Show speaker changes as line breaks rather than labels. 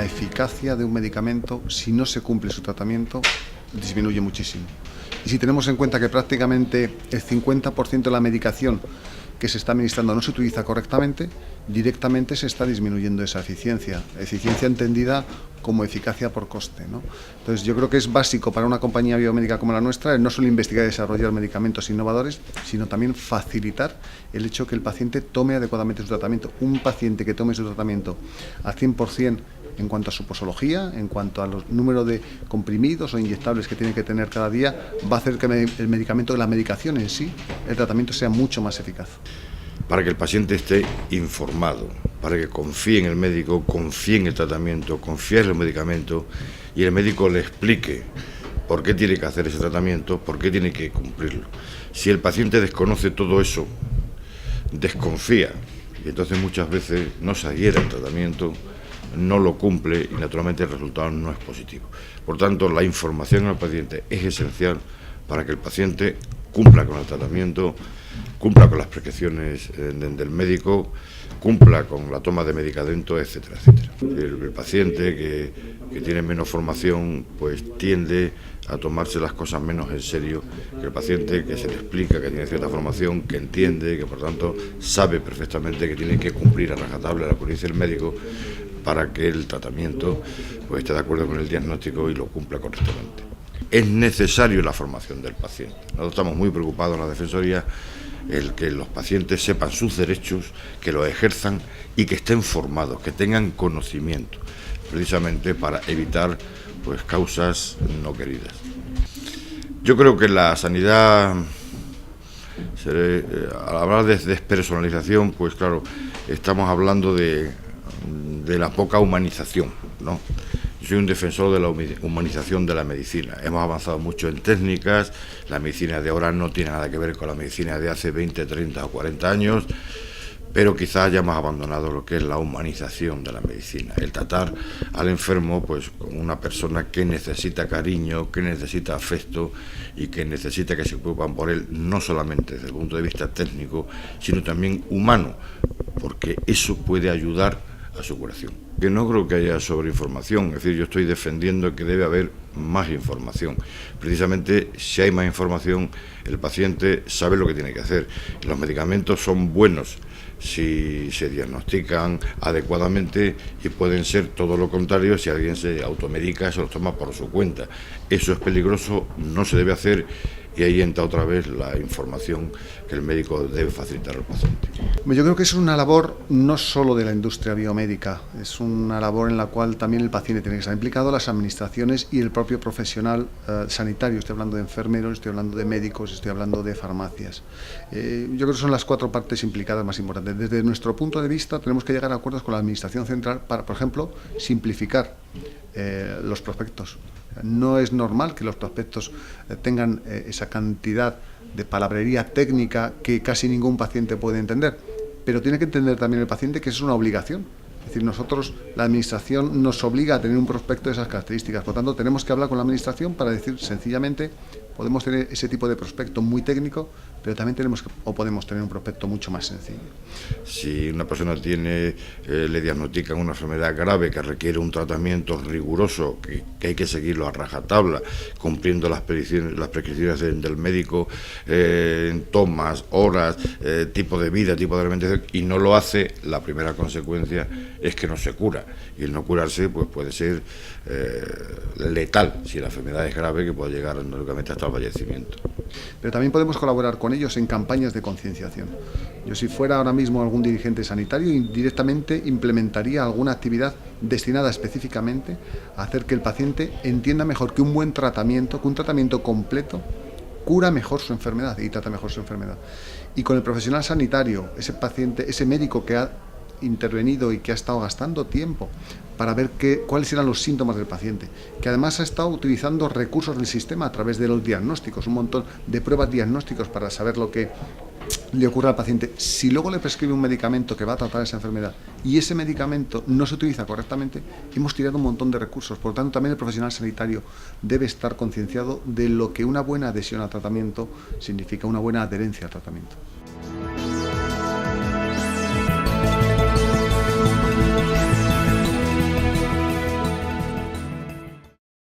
eficacia de un medicamento, si no se cumple su tratamiento, disminuye muchísimo. Y si tenemos en cuenta que prácticamente el 50% de la medicación que se está administrando no se utiliza correctamente, directamente se está disminuyendo esa eficiencia entendida como eficacia por coste, ¿no? Entonces yo creo que es básico para una compañía biomédica como la nuestra el no solo investigar y desarrollar medicamentos innovadores, sino también facilitar el hecho que el paciente tome adecuadamente su tratamiento. Un paciente que tome su tratamiento al 100% en cuanto a su posología, en cuanto a los números de comprimidos o inyectables que tiene que tener cada día, va a hacer que el medicamento, la medicación en sí, el tratamiento sea mucho más eficaz.
Para que el paciente esté informado, para que confíe en el médico, confíe en el tratamiento, confíe en los medicamentos y el médico le explique por qué tiene que hacer ese tratamiento, por qué tiene que cumplirlo. Si el paciente desconoce todo eso, desconfía y entonces muchas veces no se adhiere al tratamiento, no lo cumple y naturalmente el resultado no es positivo. Por tanto, la información al paciente es esencial para que el paciente cumpla con el tratamiento, cumpla con las prescripciones del médico, cumpla con la toma de medicamentos, etcétera, etcétera. El paciente que tiene menos formación pues tiende a tomarse las cosas menos en serio que el paciente que se le explica, que tiene cierta formación, que entiende, que por tanto sabe perfectamente que tiene que cumplir a rajatabla la que dice el médico para que el tratamiento pues esté de acuerdo con el diagnóstico y lo cumpla correctamente. Es necesario la formación del paciente. Nosotros estamos muy preocupados en la Defensoría el que los pacientes sepan sus derechos, que los ejerzan y que estén formados, que tengan conocimiento, precisamente para evitar pues causas no queridas. Yo creo que la sanidad, al hablar de despersonalización, pues claro, estamos hablando de la poca humanización, ¿no? Yo soy un defensor de la humanización de la medicina. Hemos avanzado mucho en técnicas, la medicina de ahora no tiene nada que ver con la medicina de hace 20, 30 o 40 años, pero quizás hayamos abandonado lo que es la humanización de la medicina, el tratar al enfermo pues como una persona que necesita cariño, que necesita afecto y que necesita que se preocupen por él, no solamente desde el punto de vista técnico, sino también humano, porque eso puede ayudar a su curación. Que no creo que haya sobreinformación, es decir, yo estoy defendiendo que debe haber más información. Precisamente, si hay más información, el paciente sabe lo que tiene que hacer. Los medicamentos son buenos si se diagnostican adecuadamente y pueden ser todo lo contrario si alguien se automedica, se los toma por su cuenta. Eso es peligroso, no se debe hacer y ahí entra otra vez la información que el médico debe facilitar al paciente.
Yo creo que es una labor no solo de la industria biomédica, es una labor en la cual también el paciente tiene que estar implicado, las administraciones y el propio profesional sanitario. Estoy hablando de enfermeros, estoy hablando de médicos, estoy hablando de farmacias. Yo creo que son las 4 partes implicadas más importantes. Desde nuestro punto de vista tenemos que llegar a acuerdos con la administración central para, por ejemplo, simplificar los prospectos. No es normal que los prospectos tengan esa cantidad de palabrería técnica que casi ningún paciente puede entender, pero tiene que entender también el paciente que es una obligación. Es decir, nosotros, la administración nos obliga a tener un prospecto de esas características, por lo tanto tenemos que hablar con la administración para decir sencillamente podemos tener ese tipo de prospecto muy técnico, pero también podemos tener un prospecto mucho más sencillo.
Si una persona le diagnostican una enfermedad grave que requiere un tratamiento riguroso, que hay que seguirlo a rajatabla, cumpliendo las prescripciones del médico, en tomas, horas, tipo de vida, tipo de alimentación, y no lo hace, la primera consecuencia es que no se cura. Y el no curarse pues puede ser letal, si la enfermedad es grave, que puede llegar lógicamente hasta el fallecimiento.
Pero también podemos colaborar con ellos en campañas de concienciación. Yo, si fuera ahora mismo algún dirigente sanitario, directamente implementaría alguna actividad destinada específicamente a hacer que el paciente entienda mejor que un buen tratamiento, que un tratamiento completo cura mejor su enfermedad y trata mejor su enfermedad. Y con el profesional sanitario, ese paciente, ese médico que ha intervenido y que ha estado gastando tiempo para ver cuáles eran los síntomas del paciente, que además ha estado utilizando recursos del sistema a través de los diagnósticos, un montón de pruebas diagnósticos para saber lo que le ocurre al paciente. Si luego le prescribe un medicamento que va a tratar esa enfermedad y ese medicamento no se utiliza correctamente, hemos tirado un montón de recursos. Por lo tanto, también el profesional sanitario debe estar concienciado de lo que una buena adhesión al tratamiento significa, una buena adherencia al tratamiento.